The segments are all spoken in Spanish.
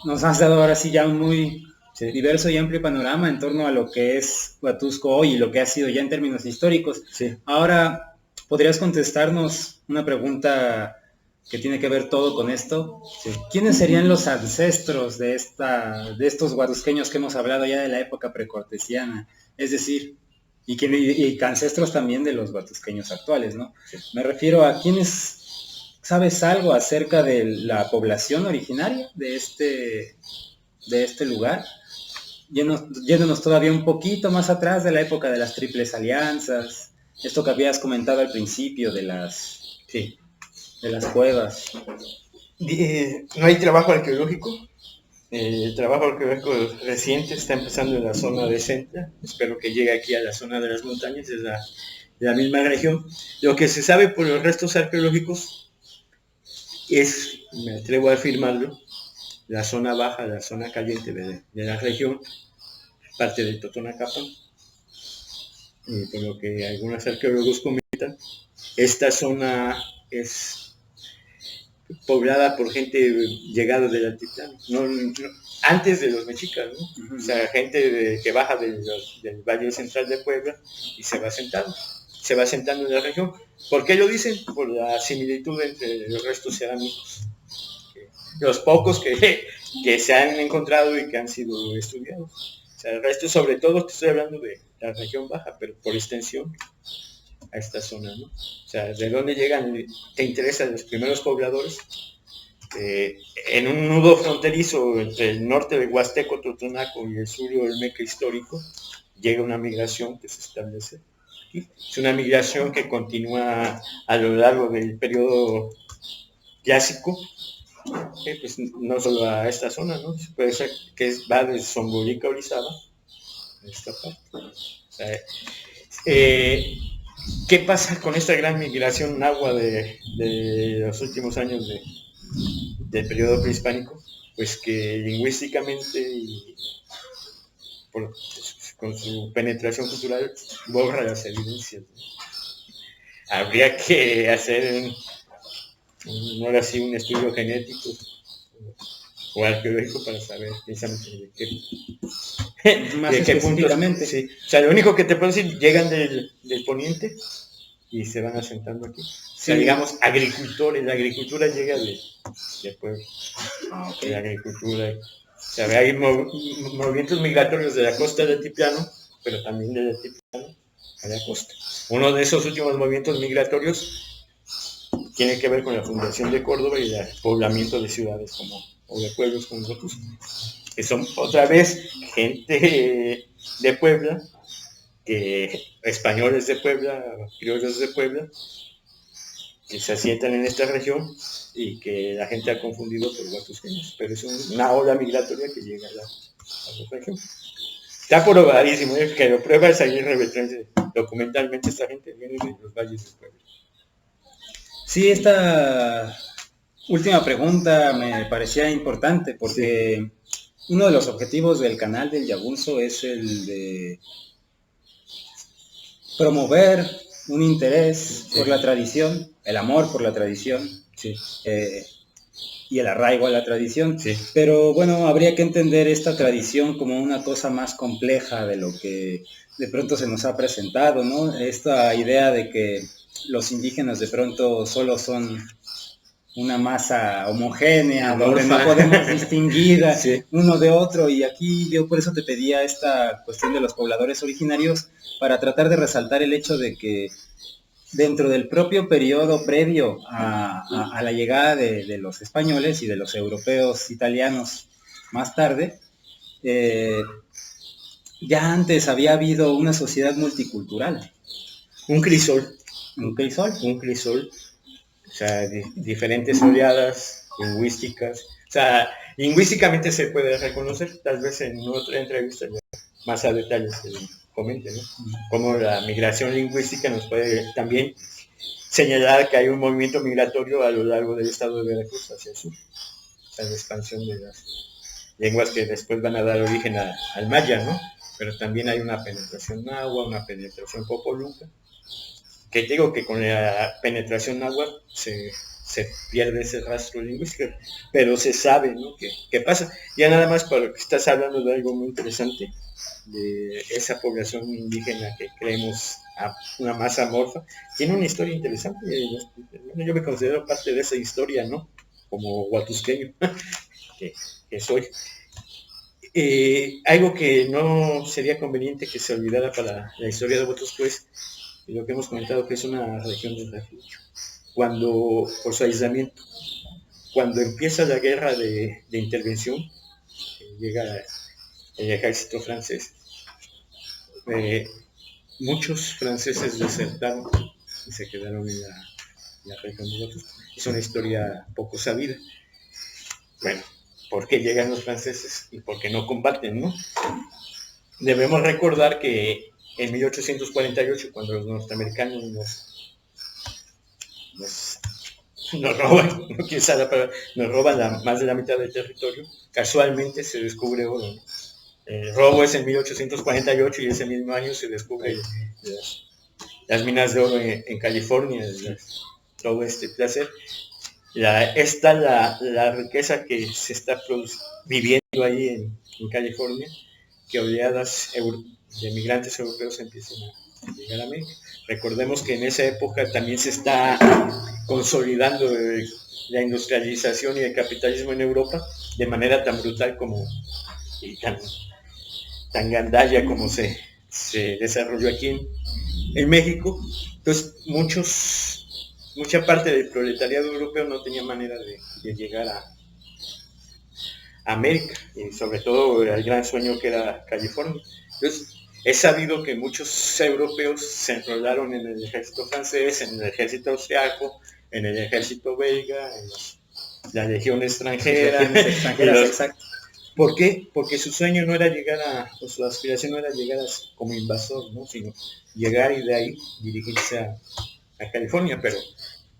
Nos has dado ahora sí ya un muy diverso y amplio panorama en torno a lo que es Huatusco hoy y lo que ha sido ya en términos históricos. Sí. Ahora, ¿podrías contestarnos una pregunta que tiene que ver todo con esto? Sí. ¿Quiénes serían los ancestros de estos huatusqueños que hemos hablado ya de la época precortesiana? Es decir, y ancestros también de los huatusqueños actuales, ¿no? Sí. Me refiero a quiénes. ¿Sabes algo acerca de la población originaria de este lugar? Yéndonos todavía un poquito más atrás de la época de las triples alianzas, esto que habías comentado al principio de las cuevas. No hay trabajo arqueológico. El trabajo arqueológico reciente está empezando en la zona de Centra. Espero que llegue aquí a la zona de las montañas, es la misma región. Lo que se sabe por los restos arqueológicos es, me atrevo a afirmarlo, la zona baja, la zona caliente de la región, parte del Totonacapan. Por lo que algunos arqueólogos comentan, esta zona es poblada por gente llegada del altiplano, antes de los mexicas, ¿no? O sea, gente que baja del Valle Central de Puebla y se va sentando en la región. ¿Por qué lo dicen? Por la similitud entre los restos cerámicos, los pocos que se han encontrado y que han sido estudiados. O sea, el resto, sobre todo, te estoy hablando de la región baja, pero por extensión a esta zona, ¿no? O sea, ¿de dónde llegan? ¿Te interesan los primeros pobladores? En un nudo fronterizo entre el norte de Huasteco, Totonaco y el sur del Olmeca histórico, llega una migración que se establece aquí. Es una migración que continúa a lo largo del periodo clásico, pues no solo a esta zona, ¿no? Puede ser que va de Zongolica a Orizaba, a esta parte. O sea, ¿qué pasa con esta gran migración nahua de los últimos años del periodo prehispánico? Pues que lingüísticamente y con su penetración cultural borra las evidencias, ¿no? Habría que hacer ahora sí un estudio genético o arqueológico para saber precisamente Más específicamente. Sí. O sea, lo único que te puedo decir, llegan del poniente y se van asentando aquí. Sí. O sea, digamos, agricultores, la agricultura llega de pueblo. Okay. La agricultura. O sea, hay movimientos migratorios de la costa del altiplano, pero también del altiplano a la costa. Uno de esos últimos movimientos migratorios tiene que ver con la fundación de Córdoba y el poblamiento de ciudades o de pueblos como nosotros, que son otra vez gente de Puebla, españoles de Puebla, criollos de Puebla, que se asientan en esta región y que la gente ha confundido por huatusqueños, pero es una ola migratoria que llega a la región. Está probadísimo, que lo prueba es ahí documentalmente, esta gente viene de los valles de Puebla. Sí, esta última pregunta me parecía importante porque uno de los objetivos del canal del Yabunzo es el de promover un interés por la tradición, el amor por la tradición y el arraigo a la tradición. Pero bueno, habría que entender esta tradición como una cosa más compleja de lo que de pronto se nos ha presentado, ¿no? Esta idea de que los indígenas de pronto solo son una masa homogénea, donde no podemos distinguir uno de otro, y aquí yo por eso te pedía esta cuestión de los pobladores originarios, para tratar de resaltar el hecho de que dentro del propio periodo previo a la llegada de los españoles y de los europeos italianos más tarde, ya antes había habido una sociedad multicultural. Un crisol. Un crisol. Un crisol. O sea, diferentes oleadas lingüísticas. O sea, lingüísticamente se puede reconocer, tal vez en otra entrevista más a detalle se comente, ¿no? Como la migración lingüística nos puede también señalar que hay un movimiento migratorio a lo largo del estado de Veracruz hacia el sur. O sea, la expansión de las lenguas que después van a dar origen al maya, ¿no? Pero también hay una penetración náhuatl, una penetración popoluca, que digo que con la penetración náhuatl se pierde ese rastro lingüístico, pero se sabe, ¿no? ¿Qué pasa? Ya nada más para que estás hablando de algo muy interesante, de esa población indígena que creemos una masa amorfa, tiene una historia interesante. Bueno, yo me considero parte de esa historia, ¿no? Como huatusqueño que soy. Algo que no sería conveniente que se olvidara para la historia de Huatusco es lo que hemos comentado, que es una región de refugio. Cuando, por su aislamiento, cuando empieza la guerra de intervención, llega el ejército francés, muchos franceses desertaron y se quedaron en la región de Huatusco. Es una historia poco sabida. Bueno, ¿por qué llegan los franceses y por qué no combaten, no? Debemos recordar que en 1848, cuando los norteamericanos nos roban, no quiero usar la palabra, nos roban más de la mitad del territorio, casualmente se descubre oro, ¿no? El robo es en 1848 y ese mismo año se descubre las minas de oro en California, todo este placer. Esta la riqueza que se está viviendo ahí en California, que oleadas de migrantes europeos empiezan a llegar a México. Recordemos que en esa época también se está consolidando la industrialización y el capitalismo en Europa de manera tan brutal como y tan gandalla como se desarrolló aquí en México. Entonces mucha parte del proletariado europeo no tenía manera de llegar a América, y sobre todo el gran sueño que era California. Entonces, es sabido que muchos europeos se enrolaron en el ejército francés, en el ejército austriaco, en el ejército belga, en la legión extranjera. Exacto. ¿Por qué? Porque su sueño no era o su aspiración no era llegar como invasor, ¿no? Sino llegar y de ahí dirigirse a California, pero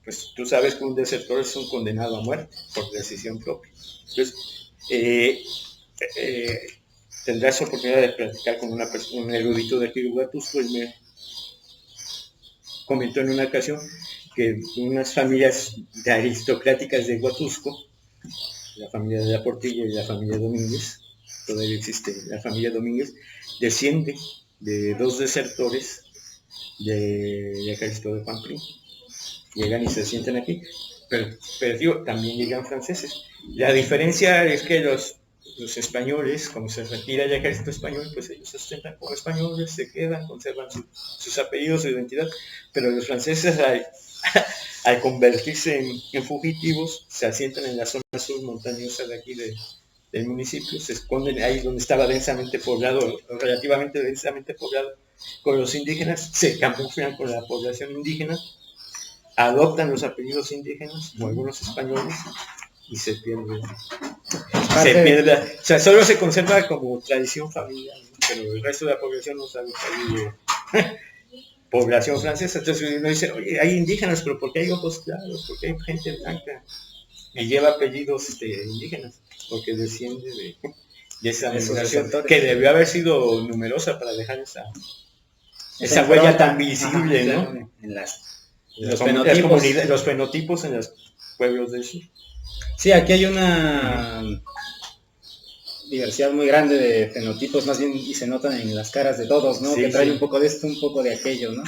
pues tú sabes que un desertor es un condenado a muerte por decisión propia. Entonces, tendrás oportunidad de platicar con un erudito de aquí de Huatusco. Él me comentó en una ocasión que unas familias aristocráticas de Huatusco, la familia de la Portilla y la familia Domínguez, todavía existe la familia Domínguez, desciende de dos desertores del ejército de Juan Prim. Llegan y se sientan aquí, pero digo, también llegan franceses. La diferencia es que los españoles, como se retira el ejército español, pues ellos se sustentan como españoles, se quedan, conservan sus apellidos, su identidad, pero los franceses al convertirse en fugitivos, se asientan en la zona sur montañosa de aquí del municipio, se esconden ahí donde estaba densamente poblado, relativamente densamente poblado con los indígenas, se camuflan con la población indígena, adoptan los apellidos indígenas, o algunos españoles, y se pierde. O sea, solo se conserva como tradición familiar, ¿no? Pero el resto de la población no sabe que hay población francesa. Entonces uno dice, oye, hay indígenas, pero ¿por qué hay ojos claros? ¿Por qué hay gente blanca? Y lleva apellidos indígenas, porque desciende de esa migración que debió haber sido numerosa para dejar esa huella tan visible, ¿no? En los fenotipos en los pueblos del sur. Sí, aquí hay una diversidad muy grande de fenotipos, más bien, y se notan en las caras de todos, ¿no? Sí, que traen un poco de esto, un poco de aquello, ¿no?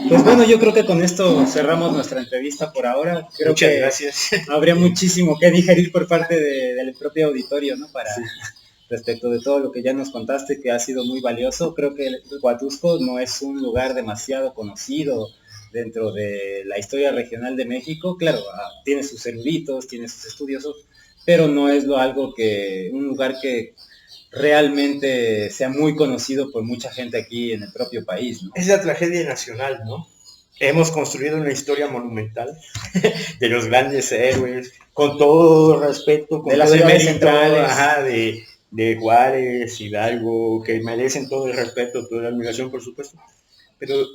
Pues bueno, yo creo que con esto cerramos nuestra entrevista por ahora. Creo Muchas que gracias. Habría muchísimo que digerir por parte del propio auditorio, ¿no? Respecto de todo lo que ya nos contaste, que ha sido muy valioso. Creo que el Huatusco no es un lugar demasiado conocido dentro de la historia regional de México. Claro, tiene sus eruditos, tiene sus estudiosos, pero no es un lugar que realmente sea muy conocido por mucha gente aquí en el propio país, ¿no? Es la tragedia nacional, ¿no? hemos construido una historia monumental de los grandes héroes, con todo respeto, con de las todo el ciudades mérito, centrales. ajá, de Juárez, Hidalgo, que merecen todo el respeto, toda la admiración, por supuesto. Pero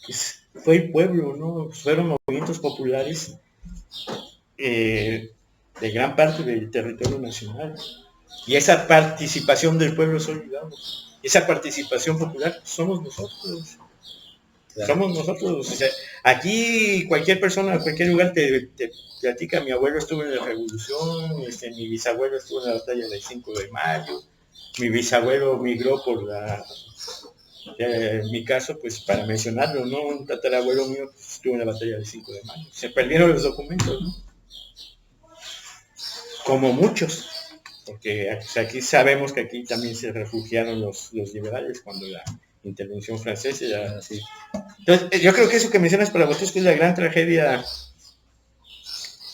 pues, fue el pueblo, ¿no? Fueron movimientos populares de gran parte del territorio nacional. Y esa participación del pueblo es olvidada. Esa participación popular somos nosotros. Claro. Somos nosotros. O sea, aquí cualquier persona, a cualquier lugar te platica, mi abuelo estuvo en la Revolución, mi bisabuelo estuvo en la batalla del 5 de mayo, mi bisabuelo migró por en mi caso, pues para mencionarlo, ¿no? Un tatarabuelo mío pues, estuvo en la batalla del 5 de mayo. Se perdieron los documentos, ¿no? Como muchos, porque aquí sabemos que aquí también se refugiaron los liberales cuando la intervención francesa era así. Entonces, yo creo que eso que mencionas para vosotros es la gran tragedia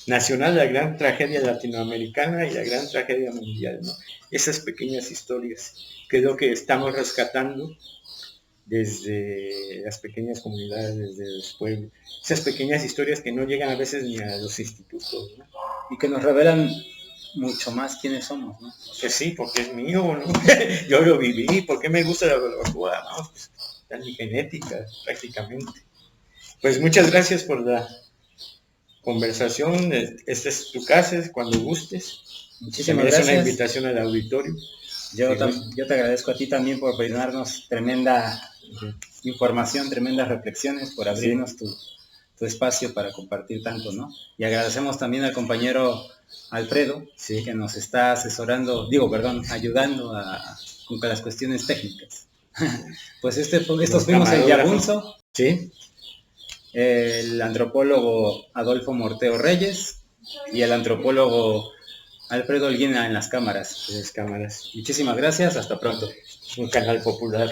nacional, la gran tragedia latinoamericana y la gran tragedia mundial, ¿no? Esas pequeñas historias, que es lo que estamos rescatando desde las pequeñas comunidades, desde los pueblos, esas pequeñas historias que no llegan a veces ni a los institutos, ¿no? Y que nos revelan mucho más quiénes somos, ¿no? Que sí, porque es mío, ¿no? Yo lo viví, porque me gusta la barbacoa, ¿no? Pues, está en mi genética, prácticamente. Pues muchas gracias por la conversación. Esta es tu casa, cuando gustes. Muchísimas gracias. Es una invitación al auditorio. Yo te agradezco a ti también por brindarnos tremenda información, tremendas reflexiones, por abrirnos tu espacio para compartir tanto, ¿no? Y agradecemos también al compañero Alfredo, que nos está asesorando, ayudando con las cuestiones técnicas. Pues estos fuimos el Yabunzo, ¿sí? El antropólogo Adolfo Morteo Reyes y el antropólogo Alfredo Holguina en las cámaras. Muchísimas gracias, hasta pronto. Un canal popular.